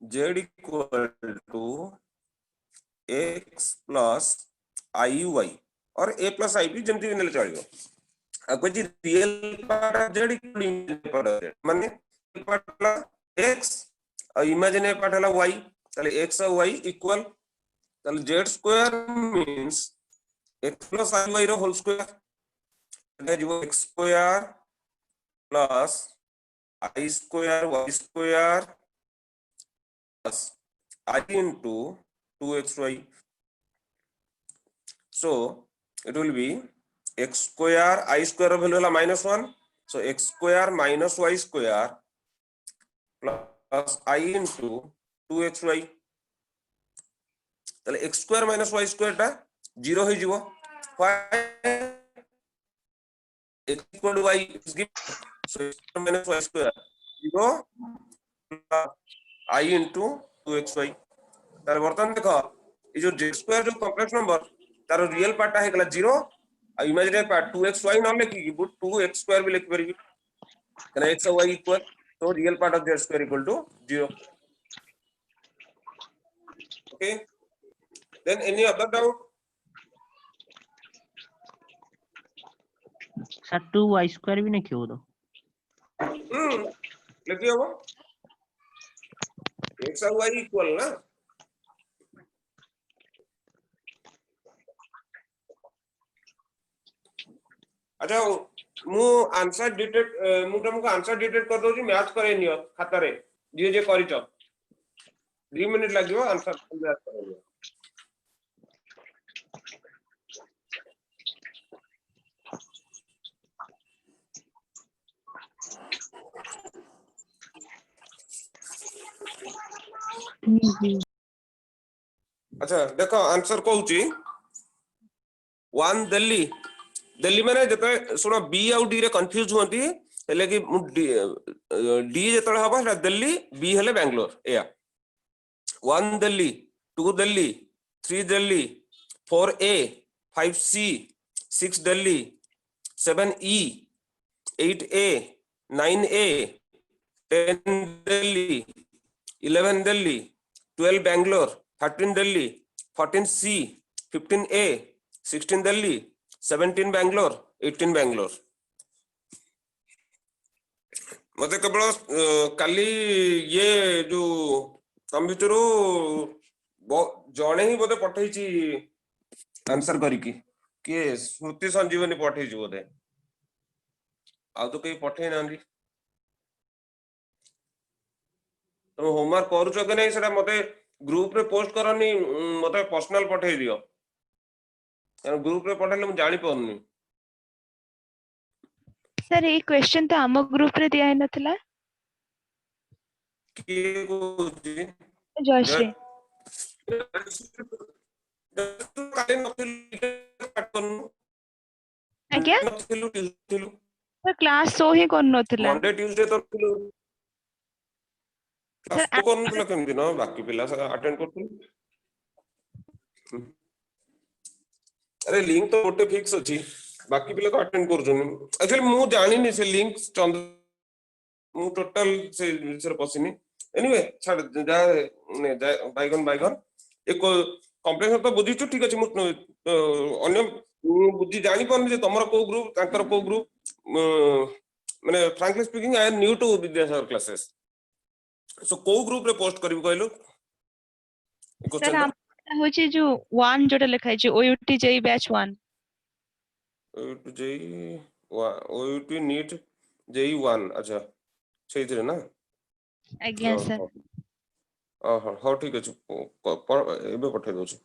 z equal to x plus iy और a plus i भी जमती नेले चलियो अब जी real part z equal imaginary part माने पार्ट x और इमेजिनरी पार्ट हला y ताले x और y इक्वल ताले z square means x plus iy रो होल स्क्वायर एटा जीवो x square plus I square y square plus I into 2xy. So it will be x square I square value है -1. So x square minus y square plus I into 2xy. ताले x square minus y square टा 0 हो जीवो. Why x equal to y is given? So x square minus y square 0 I into 2xy. तार बर्तन देखो ये जो z square जो कॉम्प्लेक्स नंबर तार रियल पार्ट है गला 0 और इमेजिनरी पार्ट 2xy न लिखि कि 2x स्क्वायर भी लिख परबी कने x और y इक्वल तो real part of z square equal to 0. Okay then any other doubt sir 2y square भी नहीं क्यों दो लिखियो वो x और y इक्वल ना अच्छा मु आंसर डिटेक्ट मु तुमको आंसर डिटेक्ट कर दो जी मैच करे नियो खाता रे जे करिचो 3 मिनिट लागियो आंसर मैच करे अच्छा देखो आंसर कहूची 1 दिल्ली दिल्ली माने जते सुनो बी आउ डी रे कंफ्यूज होंती हेले कि डी जतले हबो सेटा दिल्ली बी हेले बेंगलोर एया 1 दिल्ली 2 दिल्ली 3 दिल्ली 4 ए 5 सी 6 दिल्ली 7 ई 8 ए 9 ए 10 दिल्ली 11 दिल्ली 12 बेंगलोर 13 दिल्ली 14 सी 15 ए 16 दिल्ली 17 बेंगलोर 18 बेंगलोर मते केवल काली ये जो तम भितरु जणे ही बोधे पठैची आंसर करिकी के स्मृति संजीवनी पठैची बोधे आ तो कहीं पठै नांदी तुम होमवर्क करूछ के नहीं सेटा मते ग्रुप रे पोस्ट करनी मते पर्सनल पठै दियो ग्रुप रे पठैले मु जानि पड़नी सर ये क्वेश्चन तो आम ग्रुप रे दिया है नथला की कोजी जयश्री काले नथिलु काट करनु आज्ञा नथिलु सर क्लास सो ही कोन नथला मंडे ट्यूसडे तो थिलु क्लास तो कोन नथला केमति न बाकी पिला अटेंड करथु अरे लिंक तो गोटे फिक्स अछि बाकी पिला को अटेंड करजुन एक्चुअली मु जानि नि से लिंक चंद मु टोटल से विषय पसिनी एनीवे छाड़ जा बाइगन बाइगन एक कंप्लेन तो बुझी ठीक अछि मु अन्य बुद्धि जानि पन जे तमरो को ग्रुप तांकर को ग्रुप माने frankly speaking I am new to Vidyasagar classes so को ग्रुप रे पोस्ट करबी कहलो सर हम होची जो 1 जोटा लिखाइ छै OUT JEE batch 1 OUT JEE OUT NEET JEE 1 अच्छा सेइथिरे ना आज्ञा सर हाँ ठीक अछि एबे पठै दउ छी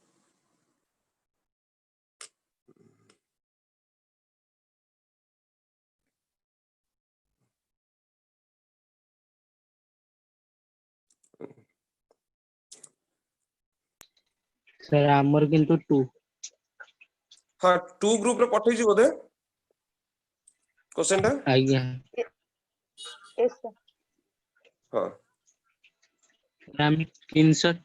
सर हमर किंतु 2 हाँ 2 ग्रुप रे पठै छी बोधे क्वेश्चन टा आज्ञा यस सर हाँ हम स्क्रीनशॉट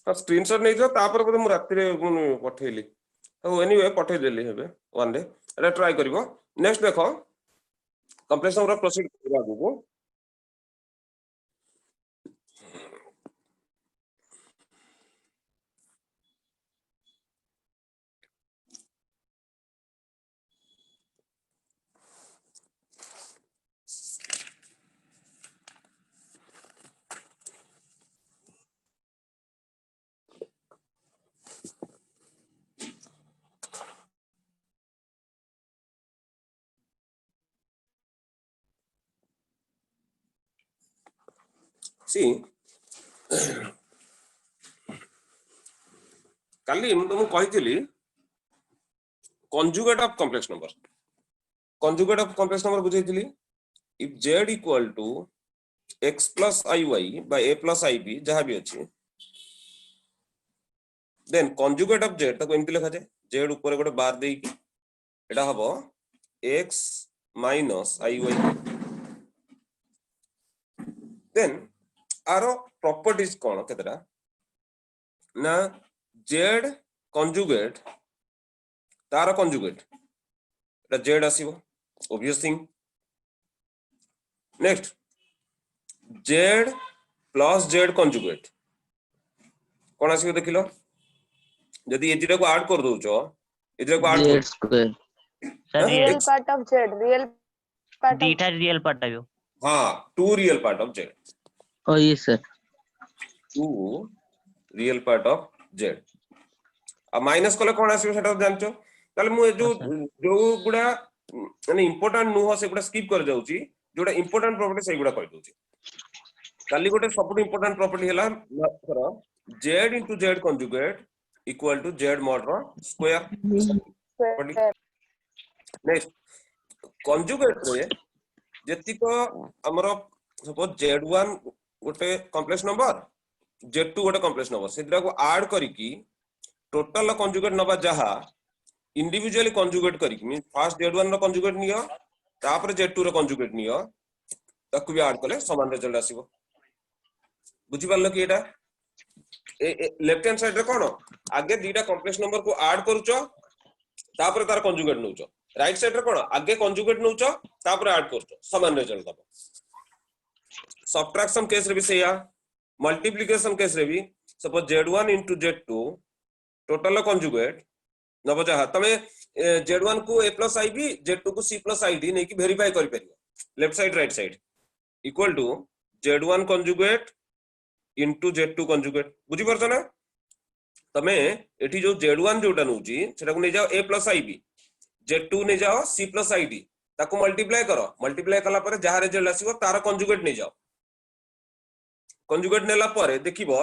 हाँ स्क्रीनशॉट नै जो तापर बोधे मु राति रे पठैली तो एनीवे पठै देली हेबे वन डे एटा ट्राई करबो नेक्स्ट देखो कंप्लीशन रो प्रोसीड करबा को सी काली मु तुमको कहितली conjugate of complex number बुझेइतली if z equal to x plus iy by a plus ib जहां भी अछि देन conjugate of z ताको एमति लिखा जाय z ऊपर गोटे बार देई कि एटा हबो x minus iy देन आरो प्रॉपर्टीज कोन केतरा ना z conjugate तार conjugate एटा z आसीबो obvious thing next z plus z conjugate कोन आसीबो देखिलो जदि एजिटा को ऐड कर दोचो एजिटा को ऐड z कर square sir real part of z, real part of dita real part आयो हां to real part of z ओ yes sir to real part of z आ minus कले कोन आसीबो सेटा जानचो ताले मु जो जो गुडा माने इंपोर्टेंट नु हो से गुडा स्किप कर जाउची जोडा इंपोर्टेंट प्रॉपर्टी से गुडा कहि दोची काली गोटे सबटु इंपोर्टेंट प्रॉपर्टी हला करो z into z conjugate equal to z mod ro square square. Next conjugate रे जेतिको हमरो सपोज z1 गोटे कॉम्प्लेक्स नंबर z2 गोटे कॉम्प्लेक्स नंबर सेद्रा को ऐड करी की टोटल कंजुगेट नबा जहा इंडिविजुअली कंजुगेट करी मीन फर्स्ट z1 रो कंजुगेट नियो तापर z2 रो कंजुगेट नियो ताकू भी ऐड कले समान रिजल्ट आसीबो बुझी पारलो कि एटा लेफ्ट हैंड साइड रे कोन आगे दीटा कॉम्प्लेक्स नंबर को ऐड करूचो तापर तार कंजुगेट नउचो राइट साइड रे कोन आगे कंजुगेट नउचो तापर ऐड करचो समान रिजल्ट दबो सब्ट्रैक्शन केस रे भी सेया मल्टीप्लिकेशन केस रे भी suppose z1 into z2 total conjugate नबो जहा तमे z1 को a plus ib z2 को c plus id नै कि वेरीफाई करि परियो left side right side equal to z1 conjugate into z2 conjugate बुझी परछ ना तमे एठी जो z1 जोटा नउची सेटा को नै जाओ a plus ib z2 नै जाओ c plus id ताको मल्टीप्लाई करो मल्टीप्लाई कला परे जहा रिजल्ट आसीबो तार कंजुगेट नै जाओ कंजुगेट नेला परे देखिबो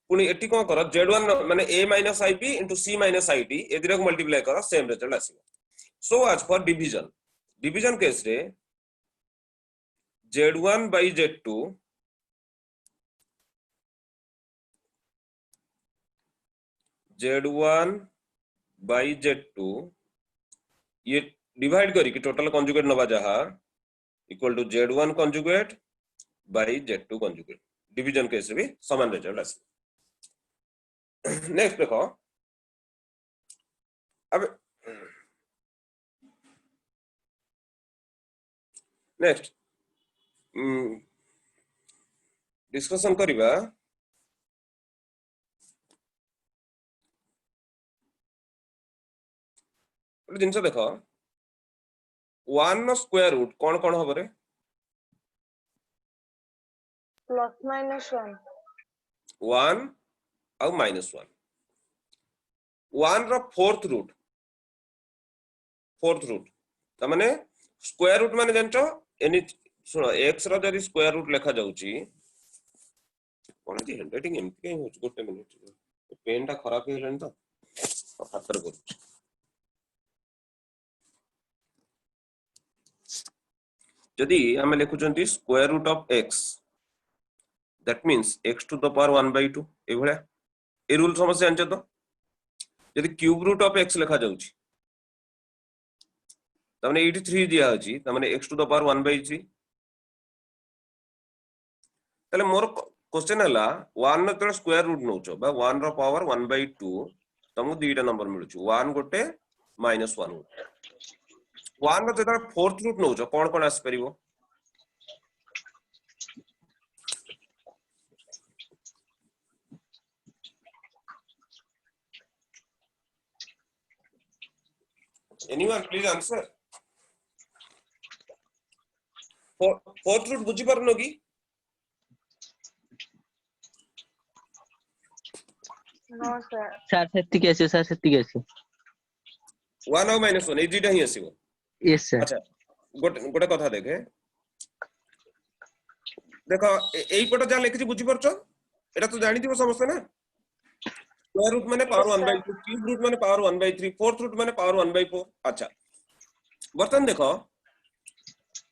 पुनी एठी कोन करो z1 माने a minus ib into c minus id ए दिरा को मल्टीप्लाई करो सेम रिजल्ट आसीबो सो आज फॉर डिवीजन केस रे z1 by z2 z1 by z2 ये डिवाइड करी कि टोटल कंजुगेट नबा जहा equal to z1 conjugate by z2 conjugate division case भी समान रिजल्ट आसी नेक्स्ट देखो अब नेक्स्ट डिस्कशन करिबा जिनस देख 1 स्क्वायर रूट कौन कौन हम रे plus minus 1 1 और -1 1 रो फोर्थ रूट त माने स्क्वायर रूट माने जानचो एनी सुनो x रो जदी स्क्वायर रूट लेखा जाउची कोन जी हैंडराइटिंग एमती कहीं होच गोटे मिनिट पेन टा खराब हेलन तो हाथ रे करू जदि हम लिखुचंती square root of x that means x to the power 1/2 ए भले ए रूल समस्या जानछ तो जदि क्यूब रूट ऑफ x लिखा जाउची तमने 83 दिया अछि तमने x टू द पावर 1/3 तले मोर क्वेश्चन हला 1 न तो स्क्वायर रूट नउचो बा 1 रो पावर 1/2 तमु दीटा नंबर मिलुछु 1 गोटे -1 गोटे 1 रो जेता फोर्थ रूट नउचो कोन कोन आस परिबो anyone please answer fourth root बुझी परनो की no sir सर सेति कैसे 1 और -1 ए दुटा ही आसीबो यस सर अच्छा गोटे कथा देखे देखो एई पट जा लिखि बुझी परछो एटा तो जानि दिबो समस्त ना स्क्वायर रूट माने पावर Yes, 1/2 क्यूब रूट माने पावर 1/3 फोर्थ रूट माने पावर 1/4 अच्छा बर्तन देखो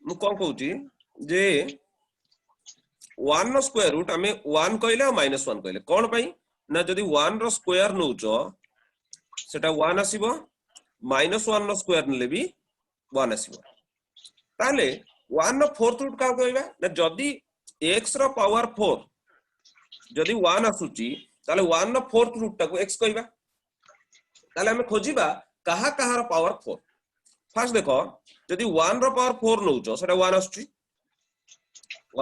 मु कोन कहूची जे 1 रो स्क्वायर रूट हमें 1 कहले और -1 कहले कोन पई ना जदी 1 रो स्क्वायर नउचो सेटा 1 आसीबो -1 रो स्क्वायर नले भी 1 आसीबो ताले 1 रो फोर्थ रूट का कहबा ना जदी x रो पावर 4 जदी 1 आसुची ताले 1 रो फोर्थ रूट टाको x कहबा ताले हमें खोजिबा कहा कहा रो पावर 4 फर्स्ट देखो जदी 1 रो पावर 4 नउचो सेटा 1 आसुची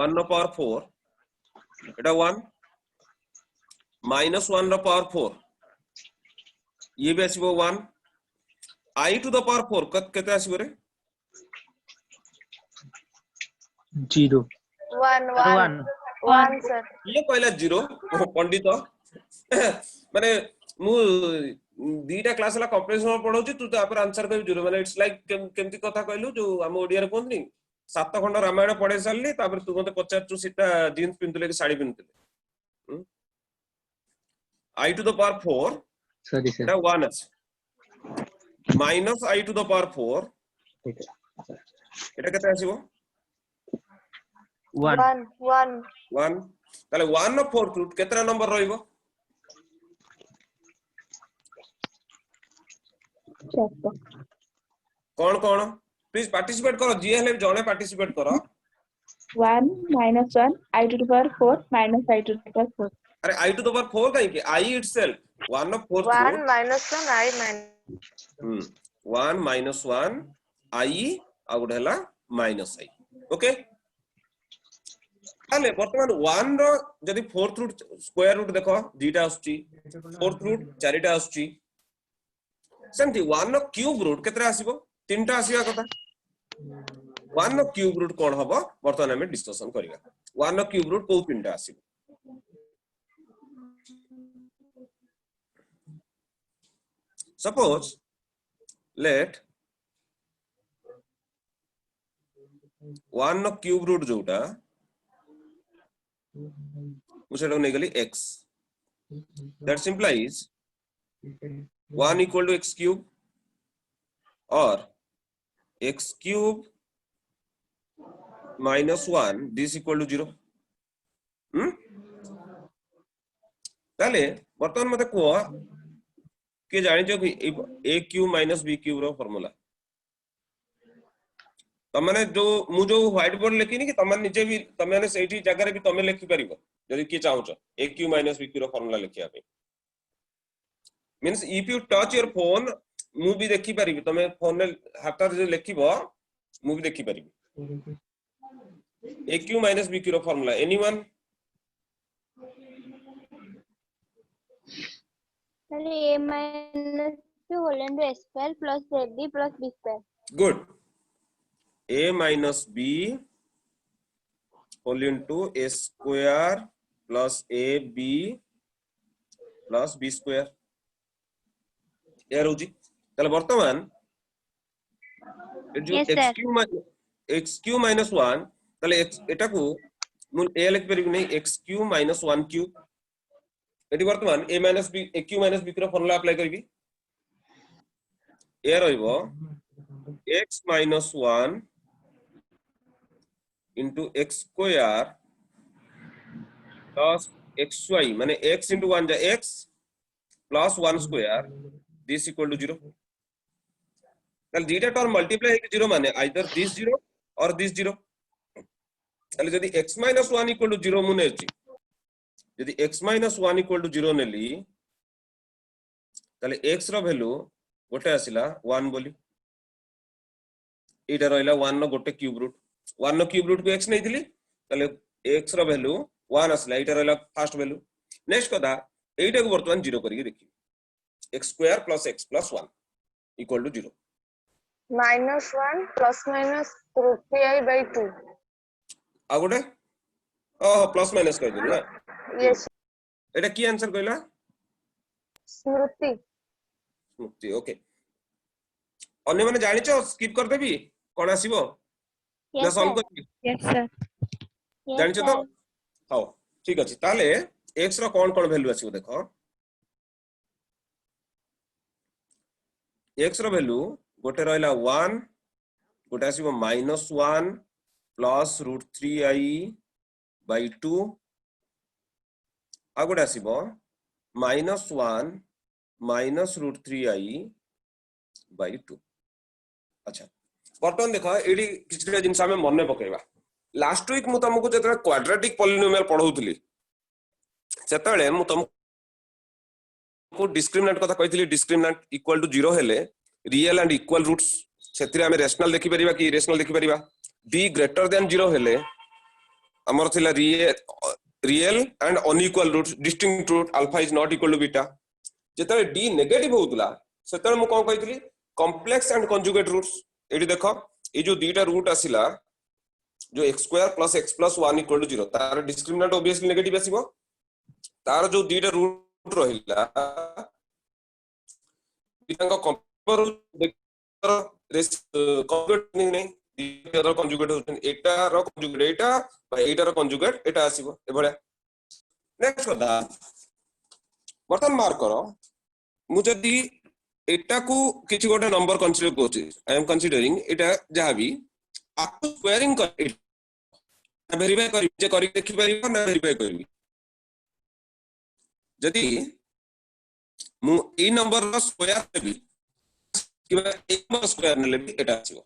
1 रो पावर 4 एटा 1 -1 रो पावर 4 ये भी आसीबो 1 I टू द पावर 4 केते आसीबो रे 0 1 1 1 sir. ये कहला 0 पंडित माने मु दीटा क्लास ला कॉम्प्रिहेंशन पढौची तू तो आपर आंसर कर 0 माने इट्स लाइक केमती कथा कहलु जो हम ओडिया रे कोननी सात खंड रामायण पढे सारली तापर तू मते पचारचू सीता जीन्स पिनतले कि साड़ी पिनतले I to the power 4 sorry sir एटा 1 अछि minus I to the power 4 एटा केते आसीबो 1 1 1 ताले 1 नो फोर्थ रूट केतना नंबर रहइबो कौन कौन प्लीज पार्टिसिपेट करो जी हेले जणे पार्टिसिपेट करो 1 -1 I to the power 4 minus I to the power 4. अरे I टू द पावर 4 काई के I itself 1 नो fourth 1 root -1 I minus 1 -1 I आ गुड हला -I ओके ताले वर्तमान 1 रो जदी फोर्थ रूट स्क्वायर रूट देखो जीटा आछी फोर्थ रूट चारिटा आछी सेमती 1 नो क्यूब रूट केतरा आसीबो तीनटा आसीबा कथा 1 नो क्यूब रूट कोन हबो वर्तमान हमें डिस्कशन करिया 1 नो क्यूब रूट को तीनटा आसीबो सपोज लेट 1 नो क्यूब रूट जोटा उसेटा नै गली x that implies 1 equal to x cube or x cube minus 1 this equal to 0 ताले वर्तमान मते को के जानि जो कि a cube minus b cube रो फार्मूला तमने जो मु जो व्हाइट बोर्ड लेकिनी कि तमन निजे भी तमने सेठी जगह रे भी तमे लिखि परिबो जदि की चाहूछ a cube minus b cube रो फार्मूला लिखिया पे means if you touch your phone मु भी देखि परिबी तमे फोन ने हाथ रे लिखिबो मु भी देखि परिबी a cube minus b cube रो formula anyone Sorry, a minus 2 whole into a square plus ab plus b square. Good a minus b whole into a square plus ab plus b square यार होजी ताले वर्तमान जो Yes, sir. x cube minus 1 ताले एटा को मु a लिख परिबी नै x cube minus 1 cube एटी वर्तमान a minus b a cube minus b रो फार्मूला अप्लाई करबी ए रहइबो x minus 1 into x square plus xy माने x into 1 जा x plus 1 square this equal to 0 ताले जीटा टर्म मल्टीप्लाई है कि 0 माने आइदर दिस 0 और दिस 0 ताले यदि x minus 1 equal to 0 मुने अछि यदि x minus 1 equal to 0 नेली ताले x रो वैल्यू गोटे आसिला 1 बोली एटा रहइला 1 नो गोटे क्यूब रूट 1 नो क्यूब रूट को x नैथिली ताले x रो वैल्यू 1 आसिला एटा रहइला फर्स्ट वैल्यू नेक्स्ट कथा एटा को वर्तमान 0 करिके देखि x square plus x plus 1 equal to 0 -1 plus minus root pi by 2. आ गोटे प्लस माइनस कर दिला Yes, एटा की आंसर कहला Smruti. स्मृति ओके अन्य माने जानि छ स्किप कर देबी कोन आसीबो ना Yes, सॉल्व sir. करबी Yes, sir. Yes, ଜାଣିଛ ତ? sir. ହଉ ଠିକ ଅଛି। ତାହେଲେ x ର କଣ କଣ ଭ୍ୟାଲୁ ଆସିବ ଦେଖ। x ର ଭ୍ୟାଲୁ ଗୋଟେ ରହିଲା 1, ଗୋଟେ ଆସିବ -1 ପ୍ଲସ୍ √3i by 2, ଆଉ ଗୋଟେ ଆସିବ -1 ମାଇନସ୍ √3i by 2। ଆଚ୍ଛା ବର୍ତ୍ତମାନ ଦେଖ ଏଇଠି କିଛିଟା ଜିନିଷ ଆମେ ମନେ ପକେଇବା। ଲାଷ୍ଟ ୱିକ୍ ମୁଁ ତମକୁ ଯେତେବେଳେ କ୍ୱାଡ୍ରାଟିକ ପଲିନୋମିଆଲ ପଢଉଥିଲି ସେତେବେଳେ ମୁଁ ତମକୁ ଡିସ୍କ୍ରିମିନାଣ୍ଟ କଥା କହିଥିଲି। ଡିସ୍କ୍ରିମିନାଣ୍ଟ ଇକ୍ୱାଲ ଟୁ 0 ହେଲେ ରିଏଲ ଆଣ୍ଡ ଇକ୍ୱାଲ ରୁଟ୍ସ, ସେଥିରେ ଆମେ ରେଶନାଲ ଦେଖିପାରିବା କି ଇରେଶନାଲ ଦେଖିପାରିବା। d ଗ୍ରେଟର ଦେନ୍ 0 ହେଲେ ଆମର ଥିଲା real and unequal roots, distinct root, alpha is not equal to beta. ଯେତେବେଳେ d ନେଗେଟିଭ ହଉଥିଲା ସେତେବେଳେ ମୁଁ କଣ କହିଥିଲି? Complex and conjugate roots. ଏଠି ଦେଖ এই जो দুইটা रूट आसिला जो x² + x + 1 = 0 तार डिस्क्रिमिनेंट ऑब्वियसली नेगेटिव आसीबो। तार जो दुईटा रूट रहिला इतांको कंपेयर कन्जुगेट नहीं दीटार कन्जुगेट होछन एटार कन्जुगेट एटा बा एटार कन्जुगेट एटा आसीबो एभळ्या। नेक्स्ट कथा बर्तन मार्क करो मु जदी एटा को किछि गोटे नंबर कंसीडर करछि। आई एम कंसीडरिंग एटा जहां भी आपको स्क्वायरिंग कर वेरीफाई करि जे करि देखि परिबो ना वेरीफाई करबी। जदी मु ए नंबर रो स्क्वायर देबी किबा ए नंबर स्क्वायर नेले भी एटा आछिबो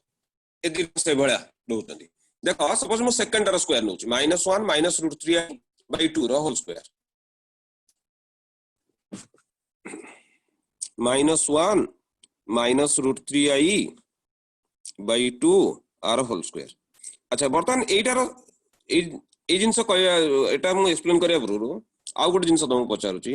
ए दि से भळ्या दोउतंदी। देखो सपोज मु सेकंड रो स्क्वायर नउछि -1 - √3i by 2 रो होल स्क्वायर -1 - √3i by 2 आर होल स्क्वायर। अच्छा बर्तमान एटार ए जिंस कहया एटा मु एक्सप्लेन करिया पूर्व आ गोटे जिंस तुमको पचारुची।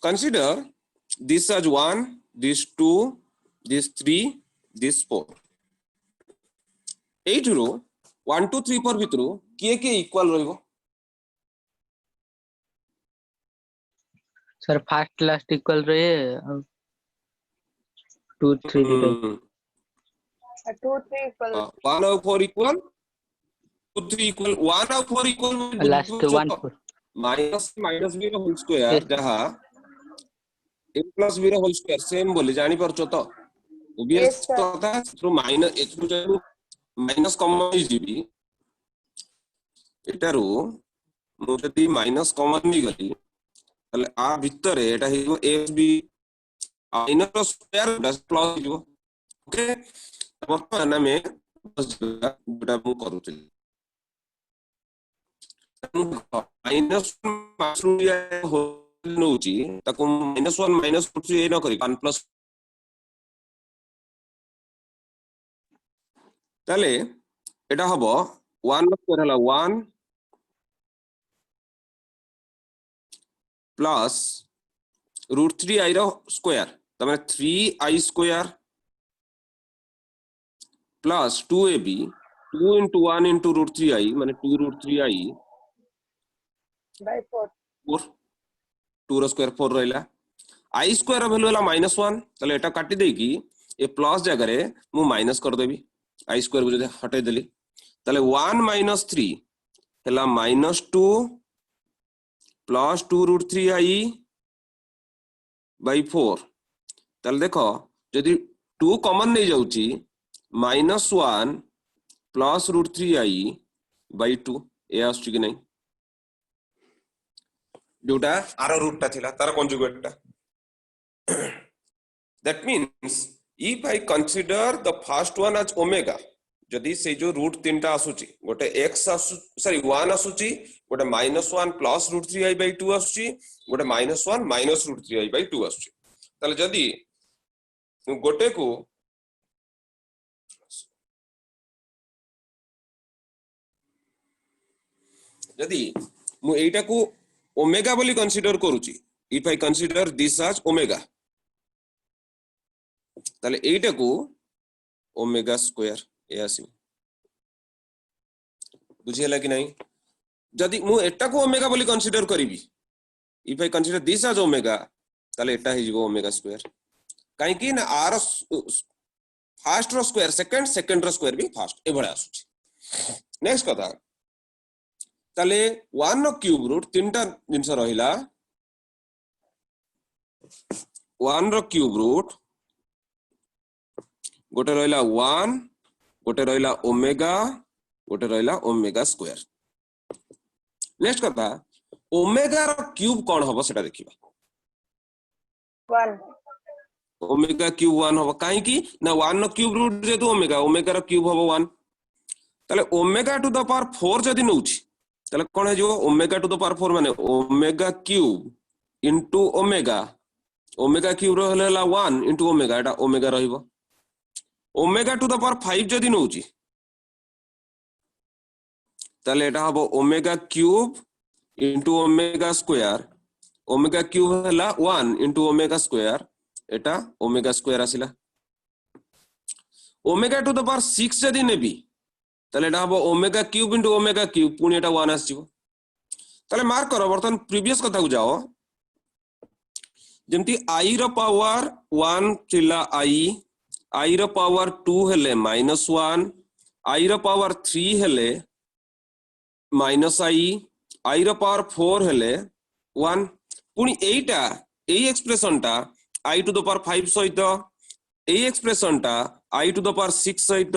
Consider this as 1, this 2, this 3, this 4। 8 रो 1 2 3 4 भितरु किए किए इक्वल रहइबो? सर फास्ट लास्ट इक्वल रहे 2 3 दिखाई 2 3 equal 1 और 4 इक्वल 2 3 इक्वल 1 और 4 equal last 1 4 minus minus b रो होल स्क्वायर Yes. जहां a plus b रो होल स्क्वायर सेम बोली जानि परछो तो Yes, ओबीएस sir. तो था थ्रू माइनस h टू माइनस कॉमन जीबी एटारो मु जदी माइनस कॉमन नि गली तले आ भितर एटा हिबो ab minus square plus plus हिबो। ओके वर्तमान में जेटा मु करूଥିଲି माइनस नउची ताको -1 - √3 न करी 1 प्लस ताले एटा हबो 1 स्क्वायर हला 1 प्लस √3i रो स्क्वायर तमे 3i square plus 2ab 2 * 1 * √3i माने 2 √3i by 4. 4 2 रो स्क्वायर 4 रहला। i स्क्वायर रो वैल्यू हला -1 तले एटा काटी दे की ए प्लस जगह रे मु माइनस कर देबी i स्क्वायर को जदि हटे देली तले 1 - 3 हला -2 प्लस 2 √3i by 4 तले देखो जदि 2 कॉमन नहीं जाउची -1 प्लस √3i by 2 ए आसुची कि नहीं जोटा आर रूट ता थिला तार कंजुगेट ता। That means if I consider the first one as omega जदि से जो रूट तीनटा आसुची गोटे x सॉरी 1 आसुची गोटे -1 प्लस √3i by 2 आसुची गोटे -1 माइनस √3i by 2 आसुची ताले जदि गोटे को जदि मु एटा को ओमेगा बोली कंसीडर करूची if I consider this as omega ताले एटा को ओमेगा स्क्वायर ए आसी बुझियला कि नहीं जदि मु एटा को ओमेगा बोली कंसीडर करिवि if I consider this as omega ताले एटा हे जिवो ओमेगा स्क्वायर काहे कि ना आर फर्स्ट रो स्क्वायर सेकंड रो स्क्वायर भी फर्स्ट ए भले आसुची नेक्स्ट कथा ताले 1 रो क्यूब रूट तीनटा जिंस रहिला 1 रो क्यूब रूट गोटे रहिला 1 गोटे रहिला ओमेगा गोटे रहिला ओमेगा स्क्वायर नेक्स्ट कथा ओमेगा रो क्यूब कोन हबो सेटा देखिबा 1 ओमेगा क्यूब 1 हबो काहे कि ना 1 रो क्यूब रूट जेतु ओमेगा रो क्यूब हबो 1 ताले ओमेगा टू द पावर 4 जदी नउची ताले कोन हे जो ओमेगा टू द पावर 4 माने omega cube into omega cube रो हला 1 इनटू ओमेगा एटा ओमेगा रहिबो ओमेगा टू द पावर 5 जदी नउची ताले एटा हबो omega cube into omega square omega cube हला 1 इनटू ओमेगा स्क्वायर एटा ओमेगा स्क्वायर आसिला ओमेगा टू द पावर 6 जदी नेबी ताले एटा हबो omega cube into omega cube पुनी एटा 1 आसीबो ताले मार्क करो बर्तन प्रीवियस कथा को जाओ जेमती आई रो पावर 1 थिला आई रो पावर 2 हेले -1 आई रो पावर 3 हेले -आई रो पावर 4 हेले 1 पुनी एटा ए एक्सप्रेशन टा आई टू द पावर 5 सहित ए एक्सप्रेशन टा आई टू द पावर 6 सहित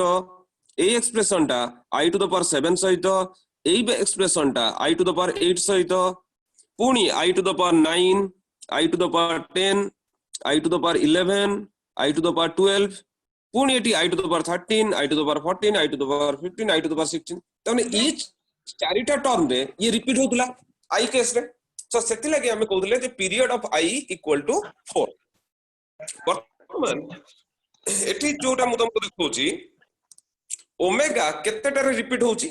ए एक्सप्रेशन टा आई टू द पावर 7 सहित ए एक्सप्रेशन टा आई टू द पावर 8 सहित पुनी I to the power 9 I to the power 10 I to the power 11 I to the power 12 पुनी एटी I to the power 13 I to the power 14 I to the power 15 I to the power 16 तने each चारिटा term रे ये repeat होतला आई case रे सो सेति लागि हमें कहउले जे period of I equal to 4 वर्तमान एठी जोटा मु तुमको देखौची ओमेगा केतेटा रे रिपीट होउची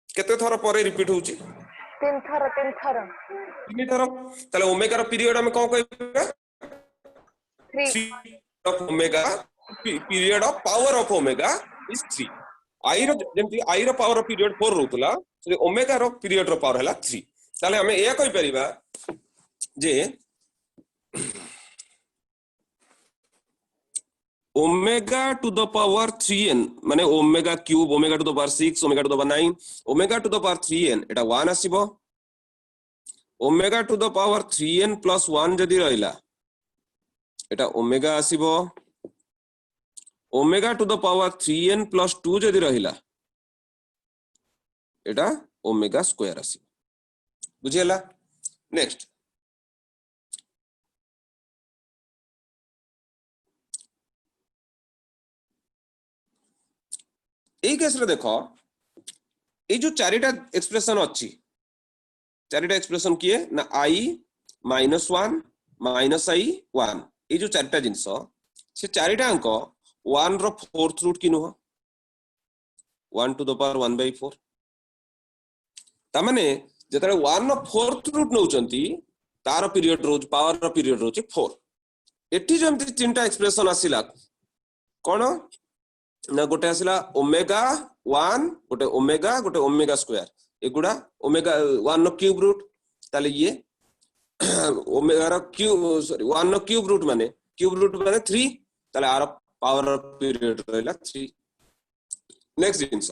केते थर परे रिपीट होउची 3 थर ताले ओमेगा रो पीरियड हमें कोन कहबा 3 of omega period of power of omega is 3 I रो जेंति आई रो पावर ऑफ पीरियड 4 रहउतला से ओमेगा रो पीरियड रो पावर हला 3 ताले हमें ए कहि परिबा जे omega to the power 3n माने omega cube omega to the power 6 omega to the power 9 omega to the power 3n एटा 1 आसीबो omega to the power 3n plus 1 जदी रहिला एटा ओमेगा आसीबो omega to the power 3n plus 2 जदी रहिला एटा ओमेगा स्क्वायर आसीबो बुझियला नेक्स्ट এই কেসরে দেখো এই যে চারিটা এক্সপ্রেশন আছে চারিটা এক্সপ্রেশন কিয়ে না i -1 -i 1 এই যে চারিটা জিনিস সে চারিটা অঙ্ক 1 रो 4th रूट কি নুহ 1 टू द पावर 1/4 ता माने जेतरे 1 रो 4th रूट नउचंती तार पीरियड रोज पावर रो पीरियड रोज 4 एठी जेमति तीनटा एक्सप्रेशन आसिला कोन ना गोटे आसिला ओमेगा 1 गोटे ओमेगा स्क्वायर एगुडा ओमेगा 1 नो क्यूब रूट ताले ये ओमेगा रो क्यूब सॉरी 1 नो क्यूब रूट माने 3 ताले आर पावर पीरियड रहला 3 नेक्स्ट जिंस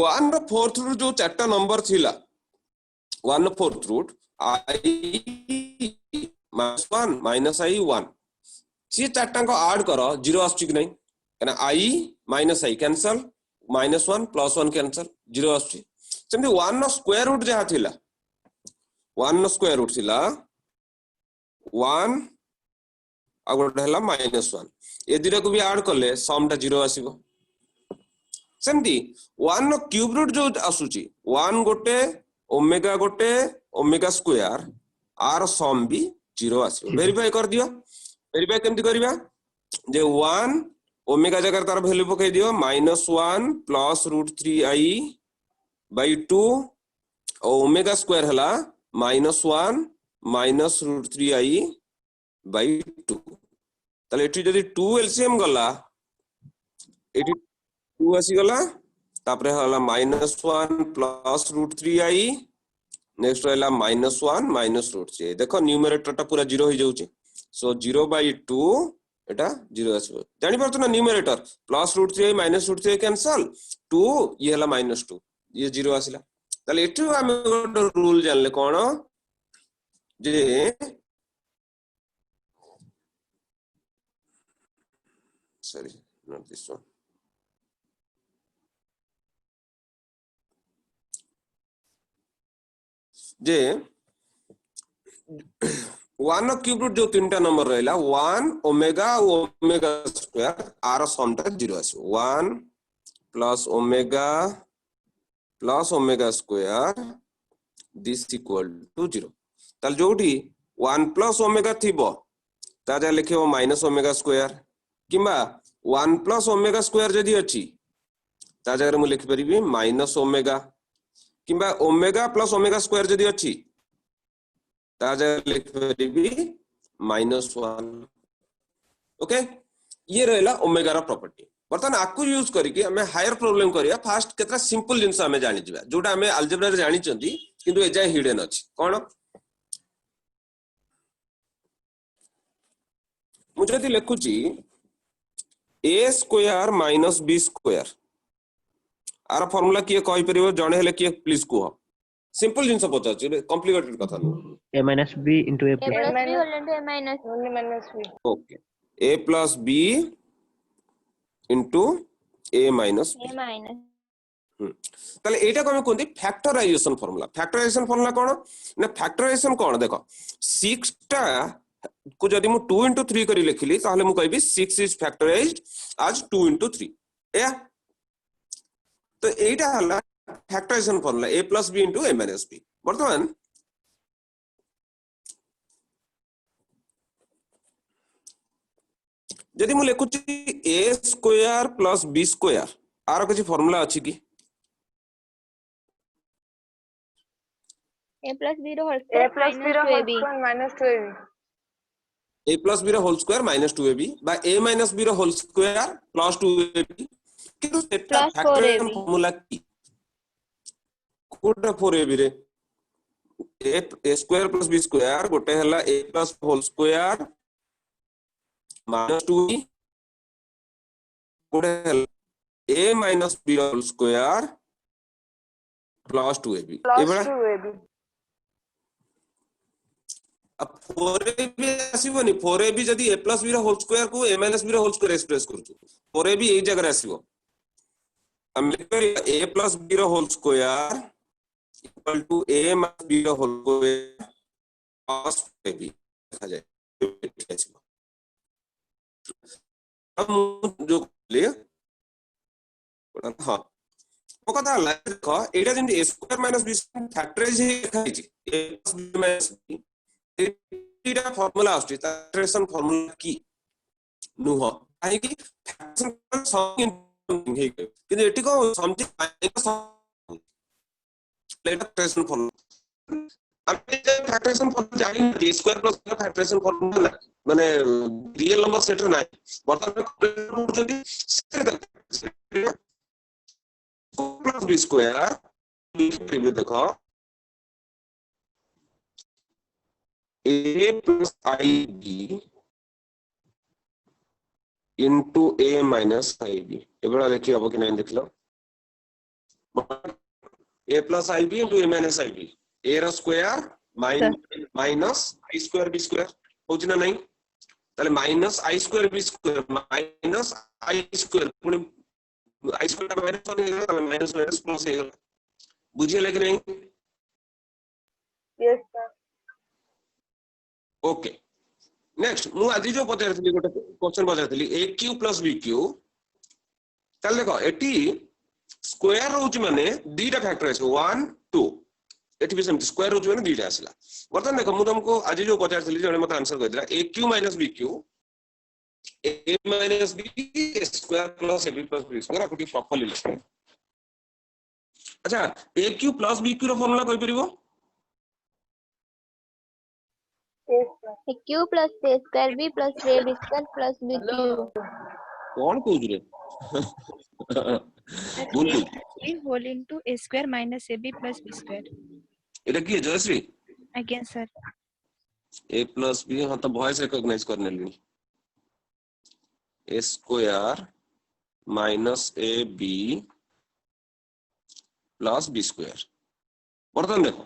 1 रो 4th रूट जो चारटा नंबर थिला 1 नो 4th रूट i -1 i 1 सी चारटा को ऐड करो 0 आछी कि नहीं कहना i minus i cancel -1 +1 cancel 0 आछी सेमती 1 नो स्क्वायर रूट जहा थिला 1 नो स्क्वायर रूट थिला 1 अगोटे हला -1 ए दिरा को भी ऐड करले सम टा 0 आसीबो सेमती 1 नो क्यूब रूट जो आसुची 1 गोटे ओमेगा स्क्वायर आर सम भी 0 आसीबो वेरीफाई कर दियो वेरीफाई केमती करबा जे 1 ओमेगा जगह तार वैल्यू पकई दियो -1 प्लस √3i/2 और ओमेगा स्क्वायर हला -1 माइनस √3i/2 ताले एठी जदी 2 एलसीएम गला एठी 2 आसी गला तापरे हला -1 प्लस √3i नेक्स्ट रहला -1 माइनस √3i देखो न्यूमरेटर टा पूरा 0 हो जाउची सो 0/2 एटा 0 आसीबो जानि परतो ना numerator plus √3i minus √3i cancel 2 ये हला -2 ये 0 आसिला ताले एठु हम गोटे रूल जानले कोन जे sorry not this one जे 1 क्यूब रूट जो तीनटा नंबर रहला 1 ओमेगा ओमेगा स्क्वायर आर सम टा 0 आसी 1 plus omega square this equal to 0 ताल जोठी 1 प्लस ओमेगा थिबो ता जा लिखियो माइनस ओमेगा स्क्वायर किबा 1 प्लस ओमेगा स्क्वायर जदी अछि ता जगह मु लिखि परिबी माइनस ओमेगा किबा ओमेगा प्लस ओमेगा स्क्वायर जदी अछि ता जगह लिखि परिबी -1 ओके ये रहला ओमेगा रा प्रॉपर्टी बर्तन आकु यूज करिके हमें हायर प्रॉब्लम करिया फास्ट केतरा सिंपल जिंस हमें जानि जिबा जोटा हमें अलजेब्रा रे जानि चंती किंतु एजा हिडन अछि कोन मुझे जदी लिखुची a square minus b square आर फार्मूला किए कहि परिबो जणे हेले किए प्लीज को सिंपल जिंस पचाची कॉम्प्लिकेटेड कथा न a minus b into a A plus plus b minus- whole into a minus only minus b. Okay a plus b into a minus b a minus ताले एटा को हम कोनती फैक्टराइजेशन फार्मूला कोन ना factorisation कोन देखो 6 टा को जदी मु 2 into 3 करी लिखिली ताहले मु कहबी 6 इज फैक्टराइज्ड as 2 into 3 या तो एटा हला factorization formula a plus b into a minus b वर्तमान जदी मु लिखुची a square plus b square आरो किछि फार्मूला अछि की a plus b रो whole a square plus b minus रो 2ab whole square minus 2ab. a plus b रो होल स्क्वायर माइनस 2ab बा a माइनस b रो होल स्क्वायर प्लस 2ab किंतु सेटा Plus 4ab. फैक्टराइजेशन फार्मूला की Kota 4ab रे a square plus b square गोटे हला a plus whole square minus 2 गोटे हला a minus b whole square plus 2ab Plus एबडा 2ab. अब 4ab आसीबोनी 4ab जदी a plus b रो होल स्क्वायर को a minus b रो होल स्क्वायर एक्सप्रेस करछु 4ab एई जगह रे आसीबो हम लिखबे a plus b रो whole square equal to a minus b रो होल स्क्वायर प्लस ab देखा जाए अब जो ले हां ओ कथा ला देखो एटा जेंति a square minus b factorize लिखा हिची a plus b minus b एटा फार्मूला आस्ति फैक्टराइजेशन फार्मूला की नुह काहे की फैक्टराइजेशन समथिंग हे किंतु एटी को समथिंग माइनस फैक्टराइजेशन फार्मूला हम फैक्टराइजेशन फार्मूला जानि a square plus factorization formula माने रियल नंबर सेट ना वर्तमान पूछंती प्लस b स्क्वायर देखो a plus ib into a minus ib एबडा देखि अब कि नहीं देखलो a plus ib into a minus ib a रो स्क्वायर minus i square b square होछि ना नहीं ताले minus i square b square minus i square पुनी i स्क्वायर का माइनस 1 हे ताले माइनस माइनस प्लस हे बुझिए लेकिन नहीं Yes sir. ओके नेक्स्ट मु आज जो पचारथली गोटे क्वेश्चन पचारथली a cube plus b cube चल देखो एटी स्क्वायर रोच माने दीटा फैक्टर है 1 2 एटी भी सेम स्क्वायर रोच माने दीटा आसला वर्तमान देखो मु तुमको आज जो पचारथली जने मत आंसर कहितला a cube minus b cube a minus b square plus ab plus b square आकुटी प्रॉपर्ली लिख अच्छा a cube plus b cube रो फार्मूला कहि परिबो A Q plus A square B plus A B square plus BQ. कौन कहू रे बोल तू A whole into A square minus AB plus B square. एटा की है Jayashree Again, sir. a plus b हाँ तो वॉइस रिकॉग्नाइज करने ली a square minus A B plus B square बर्तन देखो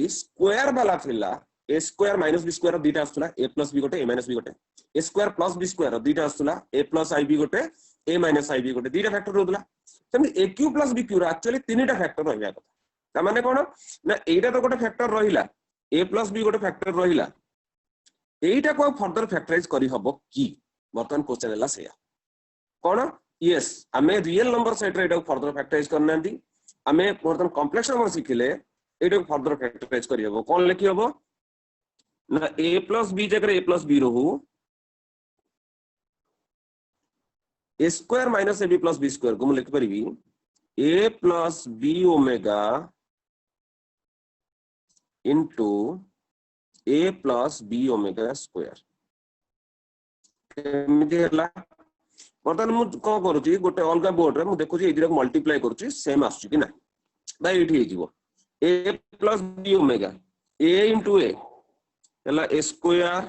स्क्वायर वाला थिला a square minus B square दीटा आस्तला a प्लस बी गोटे a माइनस बी गोटे a square plus B square दीटा आस्तला a प्लस ib गोटे a माइनस ib गोटे दीटा फैक्टर रहउतला सेमि a cube plus b cube actually तीनटा फैक्टर रहया कथा ता माने कोन ना एटा तो गोटे फैक्टर रहिला a प्लस b गोटे फैक्टर रहिला एटा को फर्दर फैक्टराइज करी हबो की वर्तमान क्वेश्चन हला सेया कोन यस हमें रियल नंबर सेट रे एटा फर्दर फैक्टराइज करना दी हमें वर्तमान कॉम्प्लेक्स नंबर सिखिले एटा फर्दर फैक्टराइज करी हबो कोन लिखि हबो ना a प्लस b जगह a प्लस b रहू a square minus ab plus b square को लिख परिबी a plus b omega into a plus b omega square केमिति हला बर्तन मु को करूची गोटे अलगा बोर्ड रे मु देखुची एदिरा मल्टीप्लाई करूची सेम आसुची कि ना भाई एठी हे जीवो a plus b omega a into a हला a square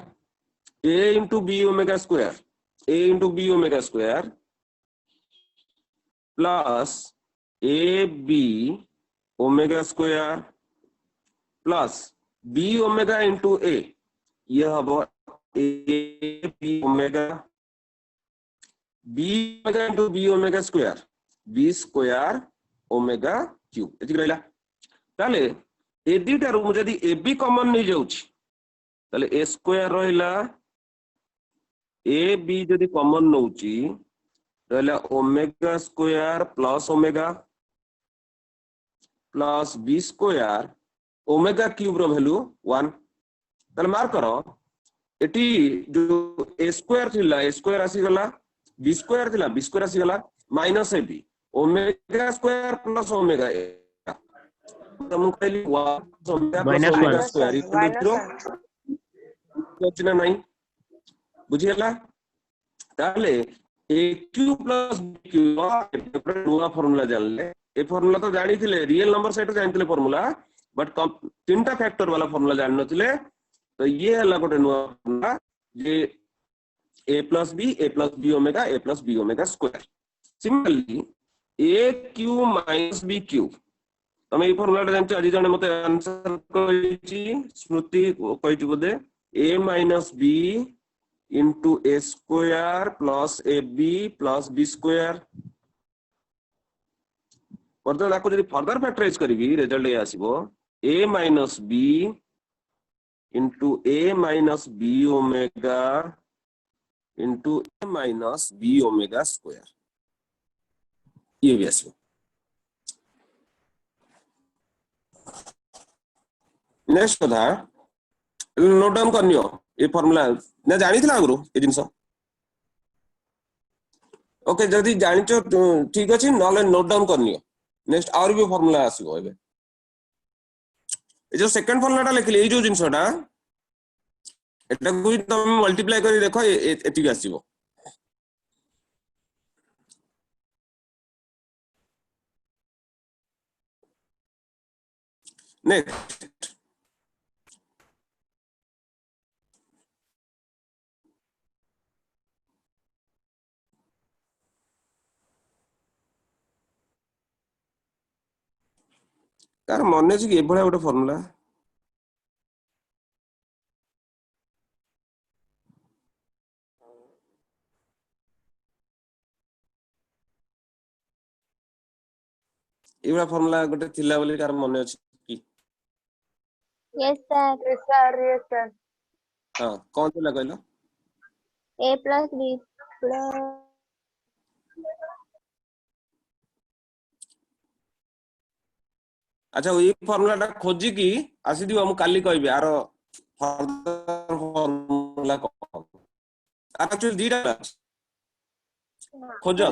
a into b omega square a into b omega square plus a b omega square plus b omega into a यह हबो a b omega b omega into b omega square b square omega cube एति रहला ताले ए दुटा रो जदी a b common नै जाउची ताले a square रहला a b जदी कॉमन नउची रहला omega square plus omega plus b square omega cube रो वैल्यू 1 तले मार्क करो एटी जो a स्क्वायर थिला a स्क्वायर आसी गला b स्क्वायर थिला b स्क्वायर आसी गला minus ab omega square plus omega a तो हम कहली 1 omega plus omega square equal to 0 question नहीं बुझियला ताले a cube plus b cube नुवा फार्मूला जानले ए फार्मूला तो जानी थिले रियल नंबर सेट जानथिले फार्मूला बट तीनटा फैक्टर वाला फार्मूला जान नथिले तो ये हला गोटे नुवा फार्मूला जे a plus b omega a plus b omega square similarly a cube minus b cube तमे ए फार्मूला जानछ आज जने मते आंसर कहिची स्मृति कहिची बोदे a minus b into a square plus ab plus b square वर्तमान आपको जदी फर्दर फैक्टराइज करबी रिजल्ट ये आसीबो a minus b into a minus b omega into a minus b omega square ये भी आसीबो नेक्स्ट कथा नोट डाउन करनियो ए formula ना जानिथिला आगरो ए जिंस okay जदी जानिचो ठीक अछि नले नोट डाउन करनियो नेक्स्ट और भी फार्मूला आसीबो एबे ए जो सेकंड फार्मूलाटा लिखली ए जो जिंसटा एटा को तुम मल्टीप्लाई करी देखो एटी आसीबो नेक्स्ट कार मन अछि कि एभळा गोटे फार्मूला एभळा फार्मूला गोटे थिला बोली कार मन अछि कि Yes, sir. yes sir हां कोन थिला कहलो A plus B plus अच्छा ये फार्मूला टा खोजी की आसी दियो हम काली कहबे आरो फर्दर फार्मूला को एक्चुअली दीटा खोजो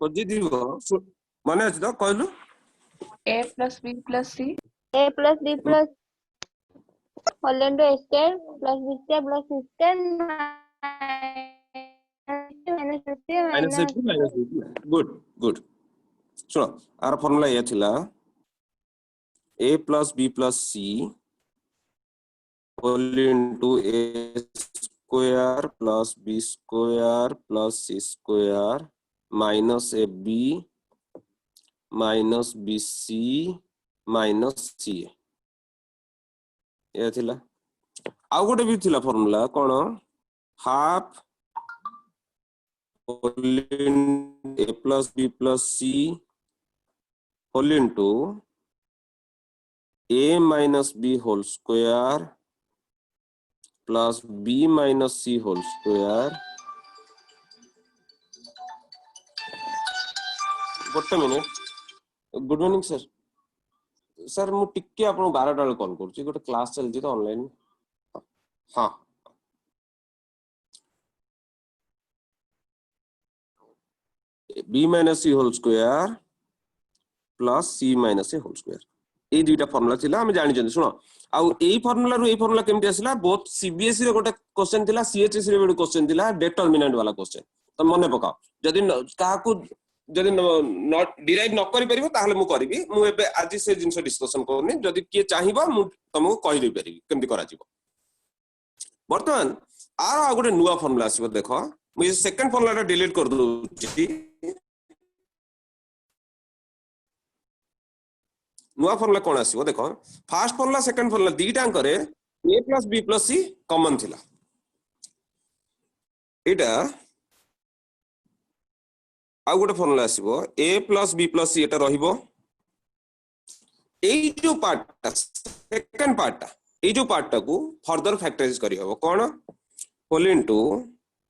खोजी दियो माने अछि तो कहलु a plus b plus c A plus B plus whole into A square plus B square plus C square minus C minus minus b minus b good good सुनो are formula ये थिला a plus b plus c whole into a square plus b square plus c square minus a b minus bc minus c ये थिला आउ गोटे भी थिला formula cone half whole into a plus b plus c whole into a minus b whole square plus b minus c whole square गोटे minute good morning sir sir मु टिके आपन 12 टा कॉल करछि गोटे क्लास चलछि तो ऑनलाइन हां b minus c whole square plus c minus a whole square ए दुईटा फार्मूला थिला हम जानि जंदी सुनो आउ एई फार्मूला रु एई फार्मूला केमति आसिला बोथ सीबीएसई रे गोटे क्वेश्चन थिला सीएचएस रे गोटे क्वेश्चन थिला डिटरमिनेंट वाला क्वेश्चन तो मने पकाओ जदि काहा को जदि नॉट डिराइव न करि परिबो ताहले मु करिबी मु एबे आज से जिंस डिस्कशन करनी जदि के चाहिबो मु तुमको कहि दे परिबी केमति करा जिवो वर्तमान आर गोटे नुवा फार्मूला आसीबो देखो मु सेकंड फार्मूला डिलीट कर दूची नुआ फार्मूला कौन आसीबो देखो फर्स्ट फार्मूला सेकंड फार्मूला दीटा करे a plus b plus c common थिला एटा आ गोटे formula आसीबो a plus b plus c एटा रहिबो एई जो पार्ट सेकंड पार्ट एई जो पार्ट को फर्दर फैक्टराइज करि हबो कोन whole into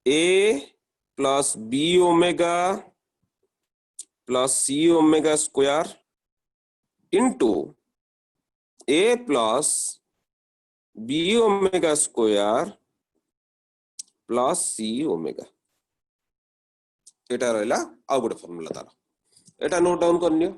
a plus b omega plus c omega square into a plus b omega square plus c omega एटा रहला आ गोटे formula तार एटा नोट डाउन करनियो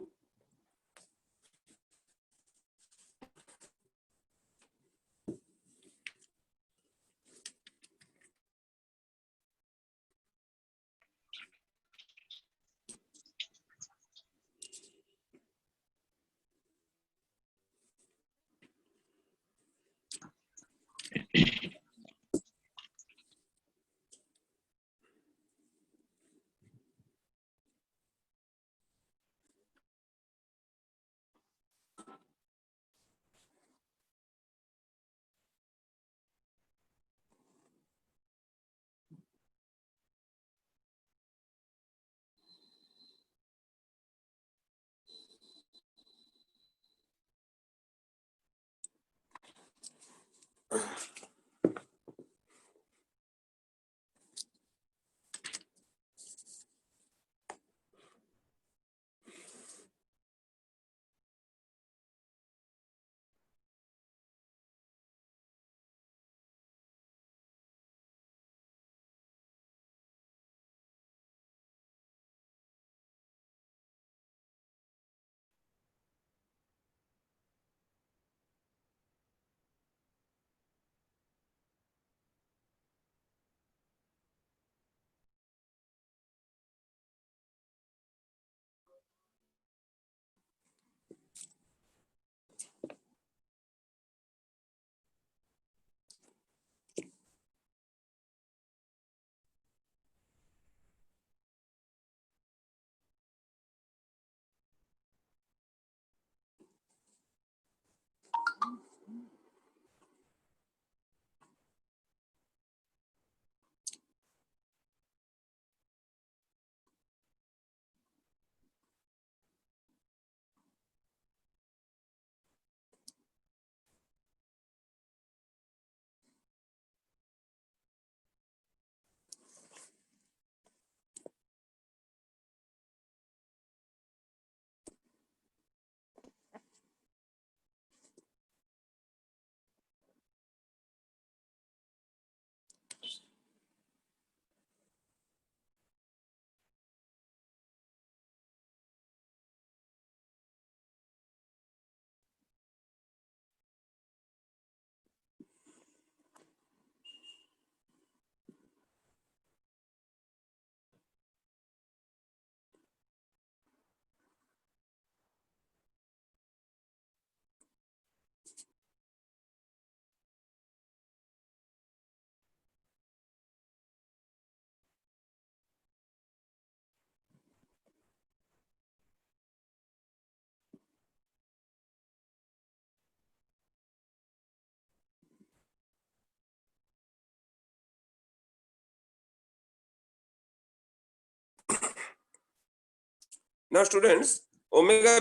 Now students, omega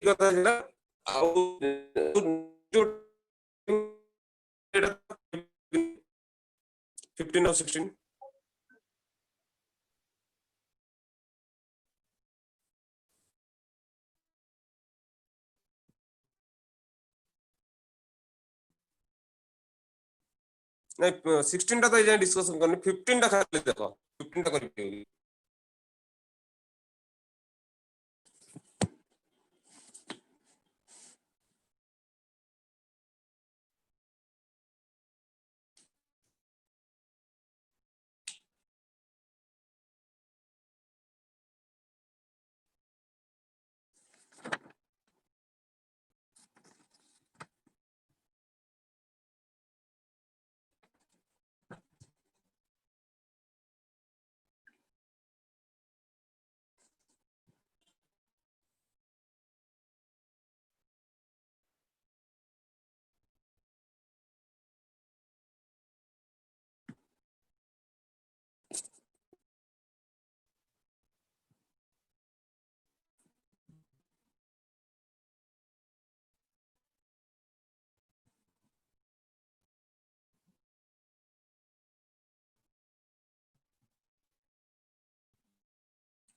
କଥା ହେଲା ଆଉ जो 15 or 16 नहीं 16 टा तो ये डिस्कशन करनी 15 टा खाली देखो 15 टा करिए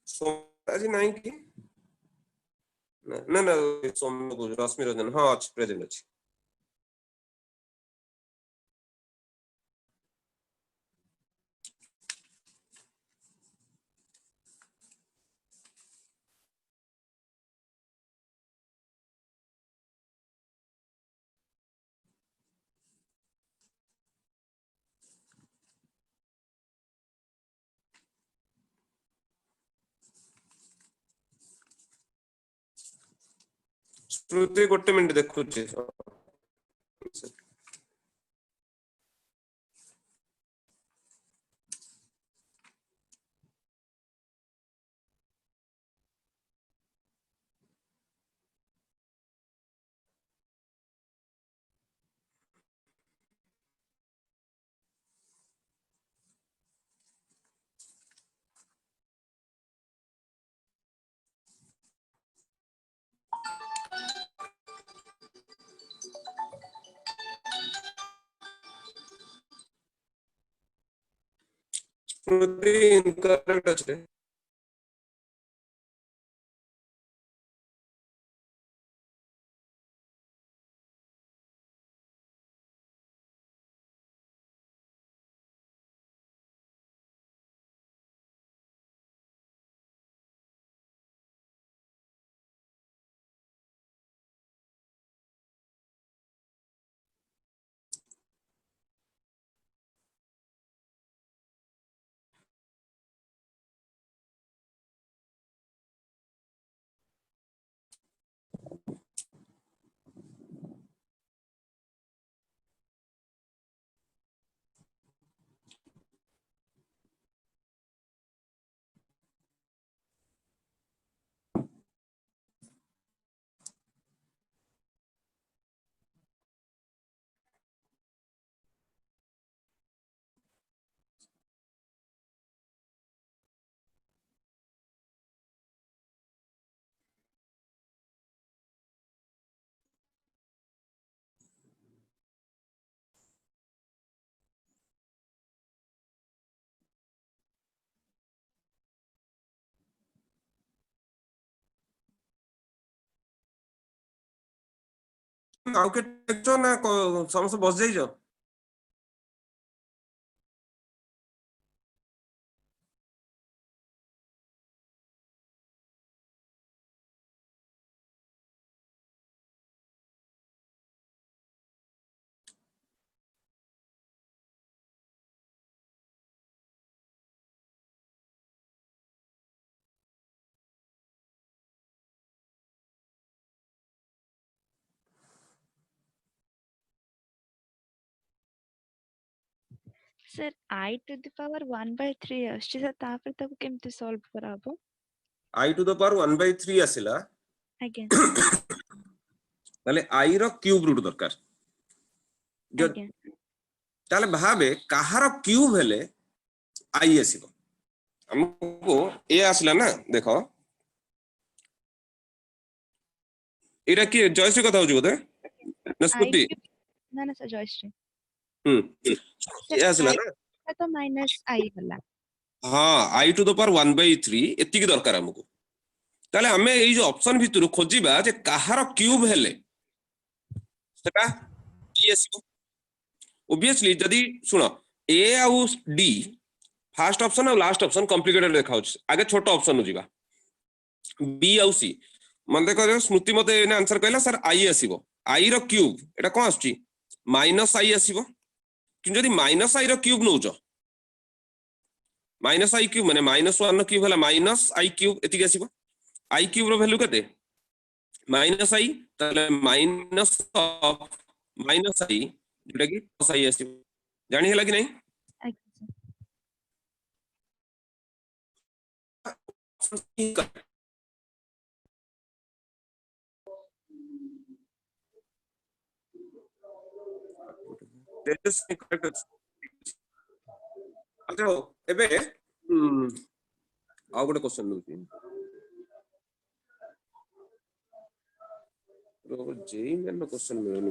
सो आज नहीं की ना ना सोम को रश्मि रंजन हां अच्छी प्रेजेंट अच्छी श्रुति गोटे मिनट देखुची श्रुति इनकरेक्ट अच्छे आउ के टेक्चर ना समस्त बस जाई जो sir I to the power 1/3 आछी सर तापर ताको केमते सॉल्व कराबो i to the power 1/3 आसिला आज्ञा ताले i रो क्यूब रूट दरकार जो आज्ञा ताले भाबे कहार क्यूब हेले i आसीबो हमको ए आसिला ना देखो एटा की जयश्री कथा होची बोधे ना स्मृति ना ना सर जयश्री ये आसला ना तो माइनस आई गला हाँ i टू द पावर 1/3 एतिकी दरकार हमको ताले हमें एई जो ऑप्शन भितरु खोजिबा जे काहार क्यूब हेले सेटा ई आसीबो ऑब्वियसली जदी सुनो a आउ d फर्स्ट ऑप्शन और लास्ट ऑप्शन कॉम्प्लिकेटेड देखा होछ आगे छोट ऑप्शन नु जीवा b आउ c मन देखो स्मृति मते एने आंसर कहला सर i आसीबो i रो क्यूब एटा कोन आछी माइनस i आसीबो कि जदी माइनस i रो क्यूब नउचो माइनस i क्यूब माने -1 रो क्यूब हला माइनस i क्यूब एतिक आसीबो i क्यूब रो वैल्यू कते माइनस i तले माइनस ऑफ माइनस i जेटा कि प्लस i आसीबो जानि हला कि नहीं तेजस्वी करेक्ट अच्छा एबे आ गोटे क्वेश्चन नउची रो जेई मेन क्वेश्चन मिलनु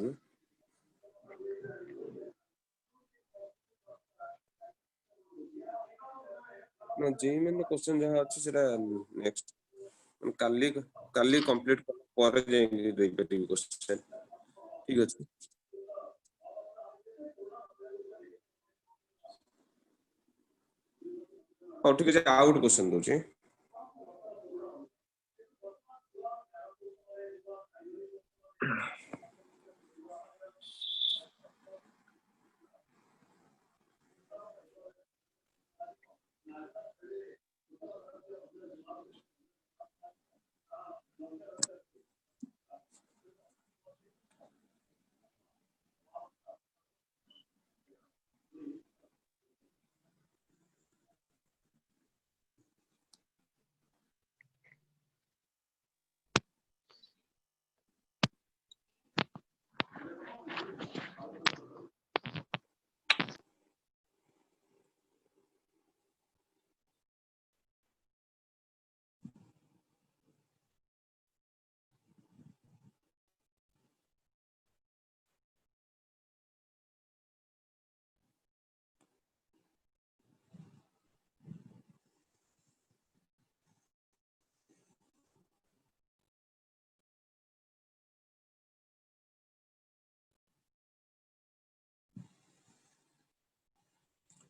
ना जेई मेन क्वेश्चन जहा अछि सेटा नेक्स्ट काली काली कंप्लीट पर जे देबेटिव क्वेश्चन ठीक अछि और ठीक है आउट क्वेश्चन दो छी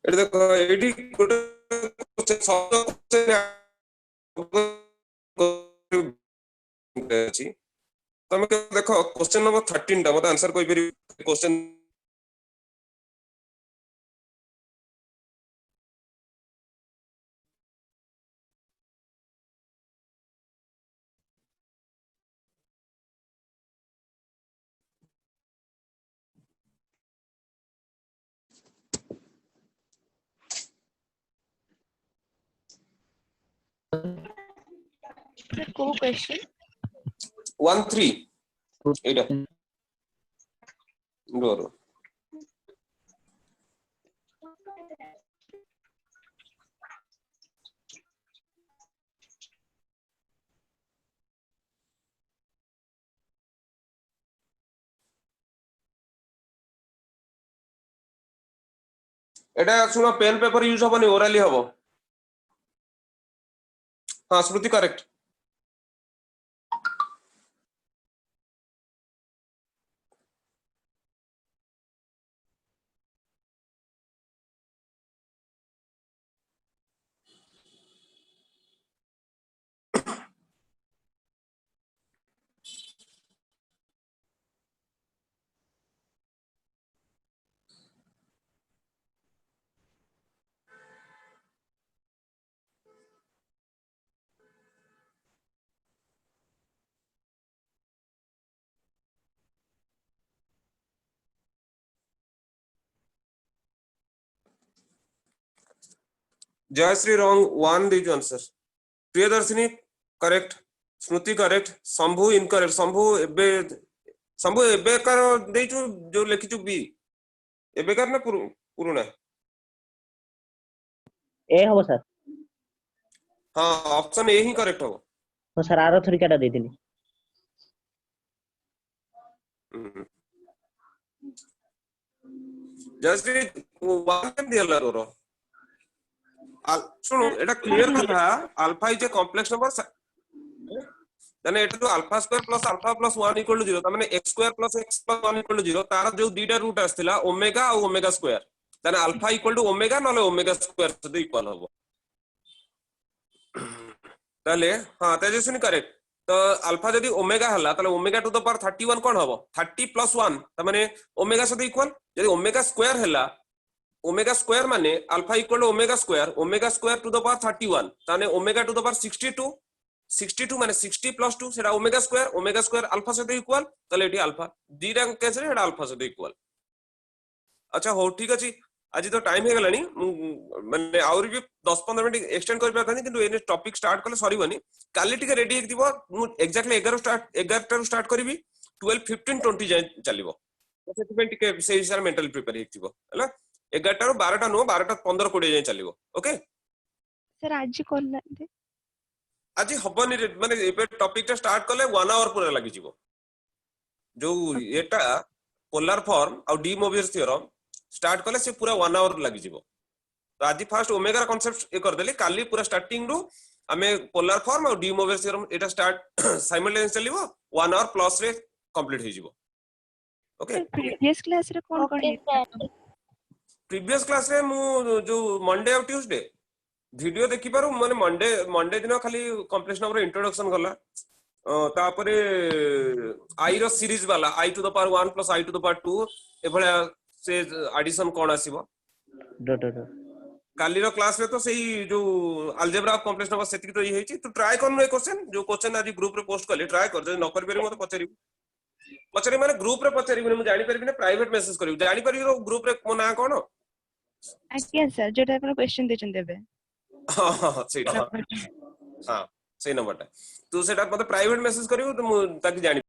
एटा देखो एडी गोटे क्वेश्चन शब्द क्वेश्चन अछि तमे देखो क्वेश्चन नंबर 13 टा मत आंसर कोइ पेरी क्वेश्चन सर को क्वेश्चन 13 एटा डोरो एटा सुनो पेन पेपर यूज हबनी ओरली हबो हां स्मृति करेक्ट जयश्री रॉन्ग 1 दे जो आंसर प्रियदर्शिनी करेक्ट स्मृति करेक्ट शंभु इनकरेक्ट शंभु एबे कर दे जो लिखि छु बी एबे कर ना पुरुना ए हो सर हां ऑप्शन ए ही करेक्ट हो तो सर आरो थोड़ी काटा देथिनी जस्ट 1 केम दिया तोर सुनो एटा क्लियर था alpha is a complex number ताने एटा तो alpha square plus alpha plus 1 equal to 0 ताने x square plus x plus 1 equal to 0 तार जो दीटा रूट आस्थिला ओमेगा और ओमेगा स्क्वायर ताने अल्फा इक्वल टू ओमेगा नले ओमेगा स्क्वायर से इक्वल हो ताले हां तेजस्विनी करेक्ट तो अल्फा जदी ओमेगा हला ताले ओमेगा टू द पावर 31 कोन हबो 30 प्लस 1 त माने ओमेगा से इक्वल जदी ओमेगा स्क्वायर हला ओमेगा स्क्वायर माने alpha equal to omega square to the power 31 ताने ओमेगा टू द पावर 62 माने 60 प्लस 2 सेटा ओमेगा स्क्वायर अल्फा से इक्वल ताले एटी अल्फा दीटा केस रे एटा अल्फा से इक्वल अच्छा हो ठीक अछि आज तो टाइम हे गलानी माने और भी 10-15 मिनिट एक्सटेंड कर पाथानी किंतु एने टॉपिक स्टार्ट करले सरीबनी काली टिके रेडी हे दिबो मु एग्जैक्टली 11 टा स्टार्ट करबी 12 15 20 जाय चलिबो तो सेति टिके से हिसाब मेंटली प्रिपेयर हे दिबो हला 11 टा 12 टा नो 12 टा 15 20 जाय चलिबो ओके सर आज करला आज हबनी माने ए टॉपिक टा स्टार्ट करले 1 आवर पूरा लागि जिवो जो एटा पोलर फॉर्म और डी मोबियस थ्योरम स्टार्ट करले से पूरा 1 आवर लागि जिवो तो आज फर्स्ट ओमेगा कांसेप्ट ए कर देली काली पूरा स्टार्टिंग रु हमें पोलर फॉर्म और D Mobius theorem Etah start simultaneous चलिवो 1 our plus रे कंप्लीट हे जिवो ओके प्रीवियस क्लास रे कोन Okay, कोन sir. प्रीवियस क्लास रे मु जो मंडे और ट्यूसडे वीडियो देखि पारो माने मंडे दिन खाली कॉम्प्लेक्स नंबर इंट्रोडक्शन गला तापरे आई रो सीरीज वाला i to the power 1 plus i to the power 2 एभला से एडिशन कोन आसीबो काली रो क्लास रे तो सही जो अलजेब्रा ऑफ कॉम्प्लेक्स नंबर सेति तो ये हेची तो ट्राई करनो ए क्वेश्चन जो क्वेश्चन आज ग्रुप रे पोस्ट करले ट्राई कर जे न कर बेरे मते पचरी माने ग्रुप रे पचरी मु जानि परबी ने प्राइवेट मैसेज करियो जानि परबी ग्रुप रे मो ना कोन आज्ञा सर जेटा अपन क्वेश्चन देचन देबे हां सेटा हां सही नंबर ता तू सेटा मते प्राइवेट मैसेज करियो तो मु ताकि जानि